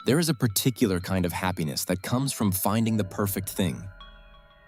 There is a particular kind of happiness that comes from finding the perfect thing.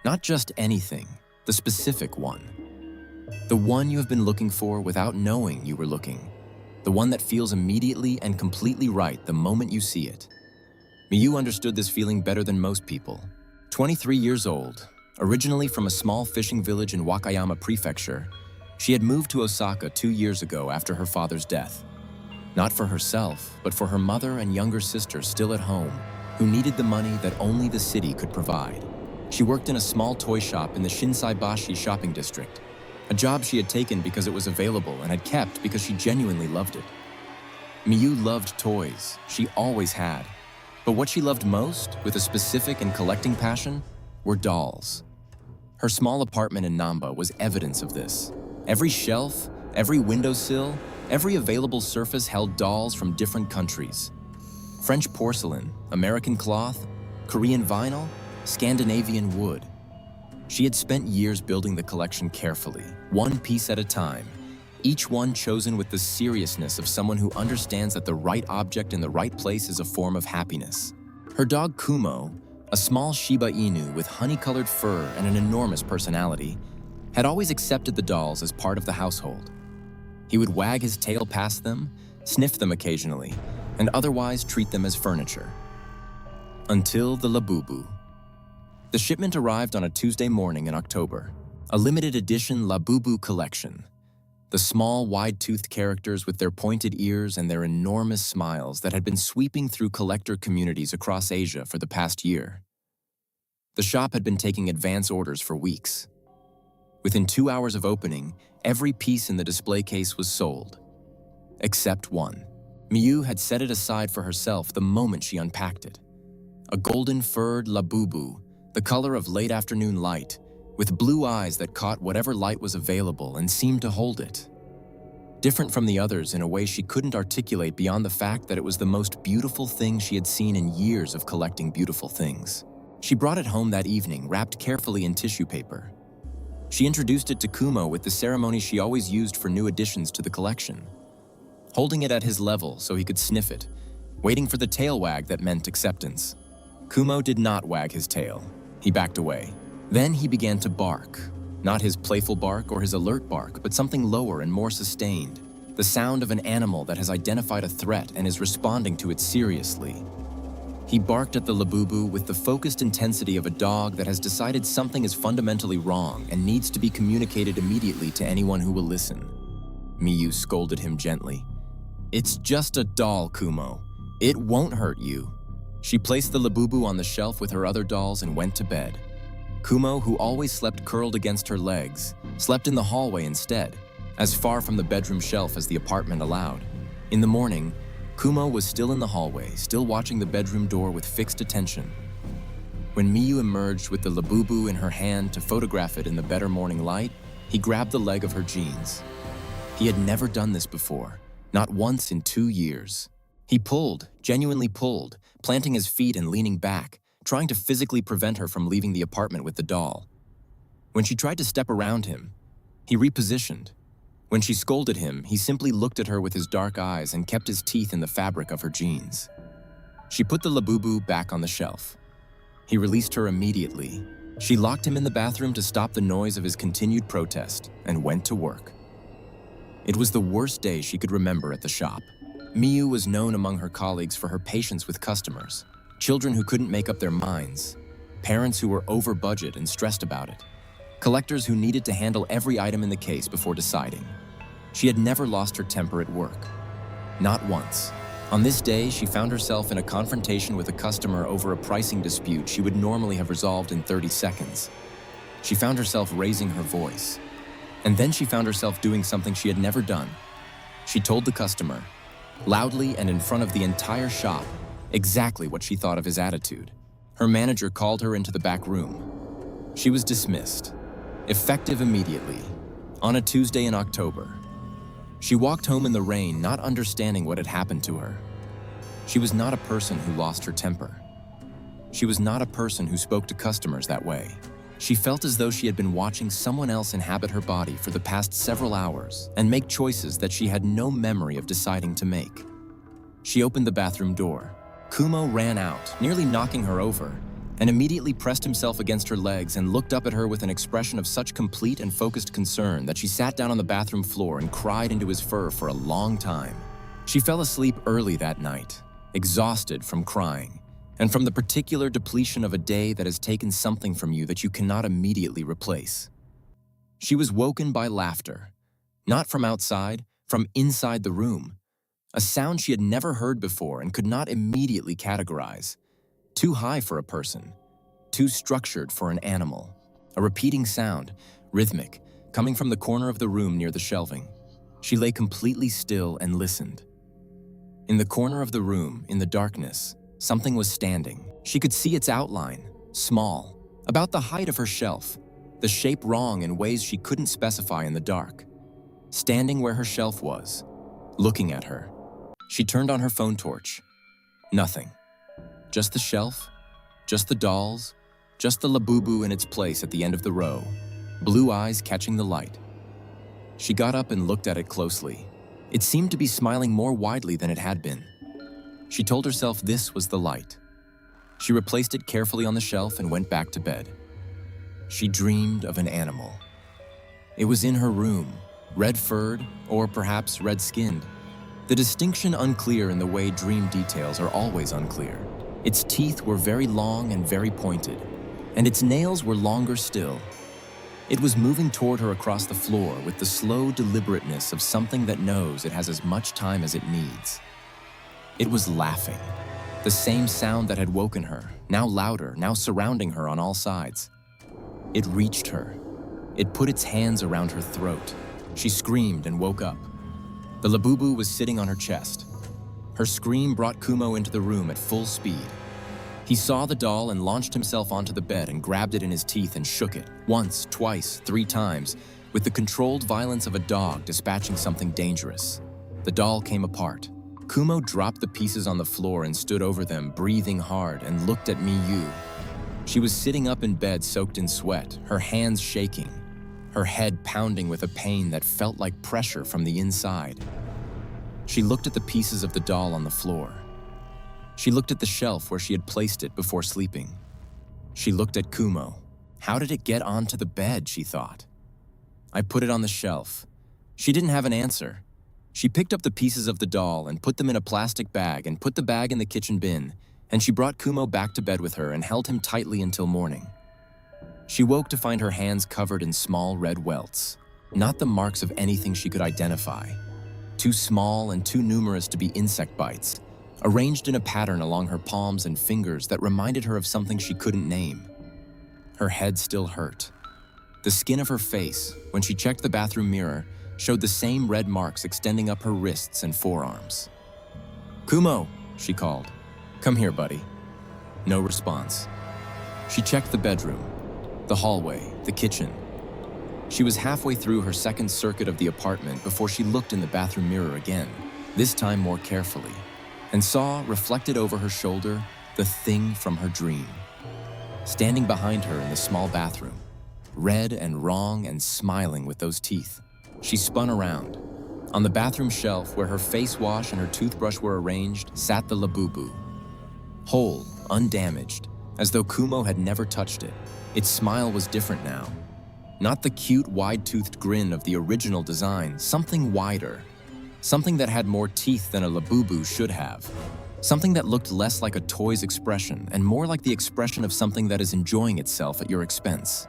Not just anything, the specific one. The one you have been looking for without knowing you were looking. The one that feels immediately and completely right the moment you see it. Miyu understood this feeling better than most people. 23 years old, originally from a small fishing village in Wakayama Prefecture, she had moved to Osaka 2 years ago after her father's death. Not for herself, but for her mother and younger sister still at home, who needed the money that only the city could provide. She worked in a small toy shop in the Shinsaibashi shopping district, a job she had taken because it was available and had kept because she genuinely loved it. Miyu loved toys, she always had. But what she loved most, with a specific and collecting passion, were dolls. Her small apartment in Namba was evidence of this. Every shelf, every windowsill, every available surface held dolls from different countries. French porcelain, American cloth, Korean vinyl, Scandinavian wood. She had spent years building the collection carefully, one piece at a time, each one chosen with the seriousness of someone who understands that the right object in the right place is a form of happiness. Her dog Kumo, a small Shiba Inu with honey-colored fur and an enormous personality, had always accepted the dolls as part of the household. He would wag his tail past them, sniff them occasionally, and otherwise treat them as furniture. Until the Labubu. The shipment arrived on a Tuesday morning in October, a limited edition Labubu collection. The small, wide-toothed characters with their pointed ears and their enormous smiles that had been sweeping through collector communities across Asia for the past year. The shop had been taking advance orders for weeks. Within 2 hours of opening, every piece in the display case was sold. Except one. Miyu had set it aside for herself the moment she unpacked it. A golden-furred Labubu, the color of late afternoon light, with blue eyes that caught whatever light was available and seemed to hold it. Different from the others in a way she couldn't articulate beyond the fact that it was the most beautiful thing she had seen in years of collecting beautiful things. She brought it home that evening, wrapped carefully in tissue paper. She introduced it to Kumo with the ceremony she always used for new additions to the collection. Holding it at his level so he could sniff it, waiting for the tail wag that meant acceptance. Kumo did not wag his tail. He backed away. Then he began to bark. Not his playful bark or his alert bark, but something lower and more sustained. The sound of an animal that has identified a threat and is responding to it seriously. He barked at the Labubu with the focused intensity of a dog that has decided something is fundamentally wrong and needs to be communicated immediately to anyone who will listen. Miyu scolded him gently. "It's just a doll, Kumo. It won't hurt you." She placed the Labubu on the shelf with her other dolls and went to bed. Kumo, who always slept curled against her legs, slept in the hallway instead, as far from the bedroom shelf as the apartment allowed. In the morning, Kumo was still in the hallway, still watching the bedroom door with fixed attention. When Miyu emerged with the Labubu in her hand to photograph it in the better morning light, he grabbed the leg of her jeans. He had never done this before, not once in 2 years. He pulled, genuinely pulled, planting his feet and leaning back, trying to physically prevent her from leaving the apartment with the doll. When she tried to step around him, he repositioned. When she scolded him, he simply looked at her with his dark eyes and kept his teeth in the fabric of her jeans. She put the Labubu back on the shelf. He released her immediately. She locked him in the bathroom to stop the noise of his continued protest and went to work. It was the worst day she could remember at the shop. Miyu was known among her colleagues for her patience with customers. Children who couldn't make up their minds, parents who were over budget and stressed about it, collectors who needed to handle every item in the case before deciding. She had never lost her temper at work. Not once. On this day, she found herself in a confrontation with a customer over a pricing dispute she would normally have resolved in 30 seconds. She found herself raising her voice. And then she found herself doing something she had never done. She told the customer, loudly and in front of the entire shop, exactly what she thought of his attitude. Her manager called her into the back room. She was dismissed, effective immediately, on a Tuesday in October. She walked home in the rain, not understanding what had happened to her. She was not a person who lost her temper. She was not a person who spoke to customers that way. She felt as though she had been watching someone else inhabit her body for the past several hours and make choices that she had no memory of deciding to make. She opened the bathroom door. Kumo ran out, nearly knocking her over, and immediately pressed himself against her legs and looked up at her with an expression of such complete and focused concern that she sat down on the bathroom floor and cried into his fur for a long time. She fell asleep early that night, exhausted from crying, and from the particular depletion of a day that has taken something from you that you cannot immediately replace. She was woken by laughter, not from outside, from inside the room, a sound she had never heard before and could not immediately categorize. Too high for a person, too structured for an animal. A repeating sound, rhythmic, coming from the corner of the room near the shelving. She lay completely still and listened. In the corner of the room, in the darkness, something was standing. She could see its outline, small, about the height of her shelf, the shape wrong in ways she couldn't specify in the dark. Standing where her shelf was, looking at her. She turned on her phone torch. Nothing. Just the shelf, just the dolls, just the Labubu in its place at the end of the row, blue eyes catching the light. She got up and looked at it closely. It seemed to be smiling more widely than it had been. She told herself this was the light. She replaced it carefully on the shelf and went back to bed. She dreamed of an animal. It was in her room, red-furred or perhaps red-skinned. The distinction unclear in the way dream details are always unclear. Its teeth were very long and very pointed, and its nails were longer still. It was moving toward her across the floor with the slow deliberateness of something that knows it has as much time as it needs. It was laughing, the same sound that had woken her, now louder, now surrounding her on all sides. It reached her. It put its hands around her throat. She screamed and woke up. The Labubu was sitting on her chest. Her scream brought Kumo into the room at full speed. He saw the doll and launched himself onto the bed and grabbed it in his teeth and shook it, once, twice, 3 times, with the controlled violence of a dog dispatching something dangerous. The doll came apart. Kumo dropped the pieces on the floor and stood over them, breathing hard, and looked at Miyu. She was sitting up in bed soaked in sweat, her hands shaking, her head pounding with a pain that felt like pressure from the inside. She looked at the pieces of the doll on the floor. She looked at the shelf where she had placed it before sleeping. She looked at Kumo. How did it get onto the bed, she thought. I put it on the shelf. She didn't have an answer. She picked up the pieces of the doll and put them in a plastic bag and put the bag in the kitchen bin, and she brought Kumo back to bed with her and held him tightly until morning. She woke to find her hands covered in small red welts, not the marks of anything she could identify. Too small and too numerous to be insect bites, arranged in a pattern along her palms and fingers that reminded her of something she couldn't name. Her head still hurt. The skin of her face, when she checked the bathroom mirror, showed the same red marks extending up her wrists and forearms. "Kumo," she called. "Come here, buddy." No response. She checked the bedroom, the hallway, the kitchen. She was halfway through her second circuit of the apartment before she looked in the bathroom mirror again, this time more carefully, and saw, reflected over her shoulder, the thing from her dream. Standing behind her in the small bathroom, red and wrong and smiling with those teeth. She spun around. On the bathroom shelf where her face wash and her toothbrush were arranged sat the Labubu. Whole, undamaged, as though Kumo had never touched it. Its smile was different now. Not the cute, wide-toothed grin of the original design, something wider. Something that had more teeth than a Labubu should have. Something that looked less like a toy's expression and more like the expression of something that is enjoying itself at your expense.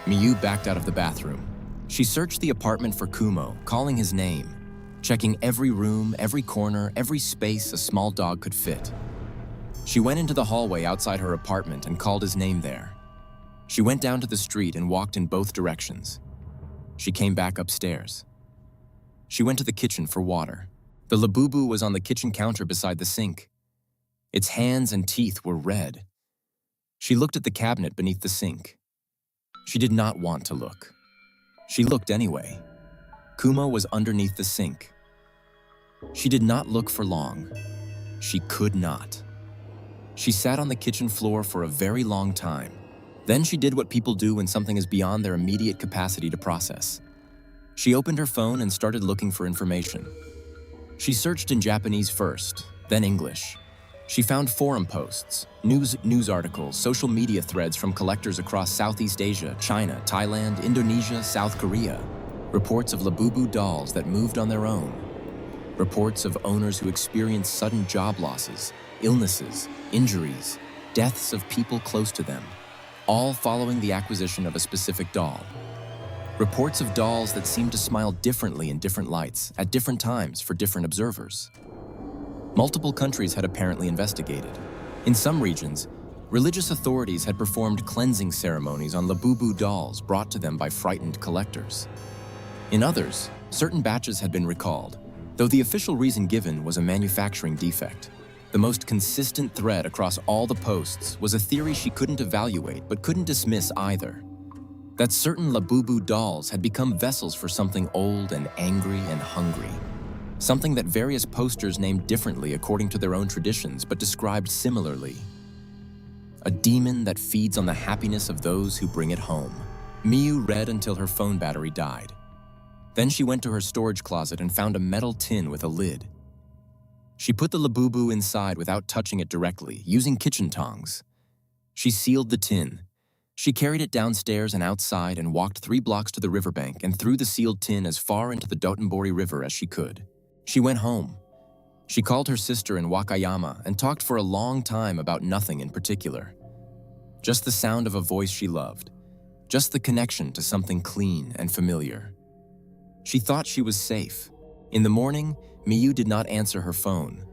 Miyu backed out of the bathroom. She searched the apartment for Kumo, calling his name, checking every room, every corner, every space a small dog could fit. She went into the hallway outside her apartment and called his name there. She went down to the street and walked in both directions. She came back upstairs. She went to the kitchen for water. The Labubu was on the kitchen counter beside the sink. Its hands and teeth were red. She looked at the cabinet beneath the sink. She did not want to look. She looked anyway. Kumo was underneath the sink. She did not look for long. She could not. She sat on the kitchen floor for a very long time. Then she did what people do when something is beyond their immediate capacity to process. She opened her phone and started looking for information. She searched in Japanese first, then English. She found forum posts, news articles, social media threads from collectors across Southeast Asia, China, Thailand, Indonesia, South Korea. Reports of Labubu dolls that moved on their own. Reports of owners who experienced sudden job losses, illnesses, injuries, deaths of people close to them, all following the acquisition of a specific doll. Reports of dolls that seemed to smile differently in different lights, at different times for different observers. Multiple countries had apparently investigated. In some regions, religious authorities had performed cleansing ceremonies on Labubu dolls brought to them by frightened collectors. In others, certain batches had been recalled, though the official reason given was a manufacturing defect. The most consistent thread across all the posts was a theory she couldn't evaluate but couldn't dismiss either. That certain Labubu dolls had become vessels for something old and angry and hungry. Something that various posters named differently according to their own traditions but described similarly. A demon that feeds on the happiness of those who bring it home. Miyu read until her phone battery died. Then she went to her storage closet and found a metal tin with a lid. She put the Labubu inside without touching it directly, using kitchen tongs. She sealed the tin. She carried it downstairs and outside and walked 3 blocks to the riverbank and threw the sealed tin as far into the Dotonbori River as she could. She went home. She called her sister in Wakayama and talked for a long time about nothing in particular. Just the sound of a voice she loved. Just the connection to something clean and familiar. She thought she was safe. In the morning, Miyu did not answer her phone.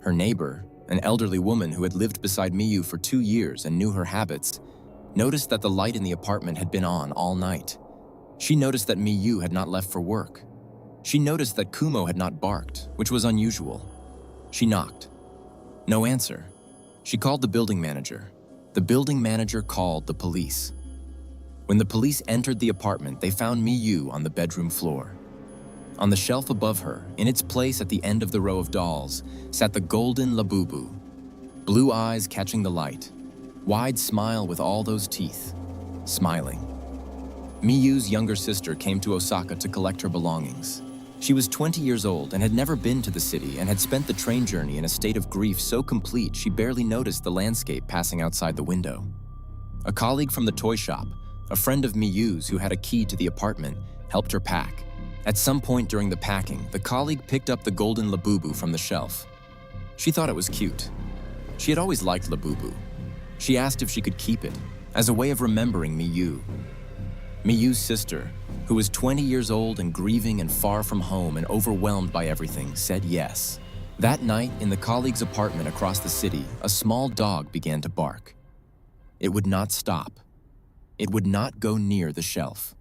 Her neighbor, an elderly woman who had lived beside Miyu for 2 years and knew her habits, noticed that the light in the apartment had been on all night. She noticed that Miyu had not left for work. She noticed that Kumo had not barked, which was unusual. She knocked. No answer. She called the building manager. The building manager called the police. When the police entered the apartment, they found Miyu on the bedroom floor. On the shelf above her, in its place at the end of the row of dolls, sat the golden Labubu. Blue eyes catching the light. Wide smile with all those teeth. Smiling. Miyu's younger sister came to Osaka to collect her belongings. She was 20 years old and had never been to the city and had spent the train journey in a state of grief so complete she barely noticed the landscape passing outside the window. A colleague from the toy shop, a friend of Miyu's who had a key to the apartment, helped her pack. At some point during the packing, the colleague picked up the golden Labubu from the shelf. She thought it was cute. She had always liked Labubu. She asked if she could keep it, as a way of remembering Miyu. Miyu's sister, who was 20 years old and grieving and far from home and overwhelmed by everything, said yes. That night, in the colleague's apartment across the city, a small dog began to bark. It would not stop. It would not go near the shelf.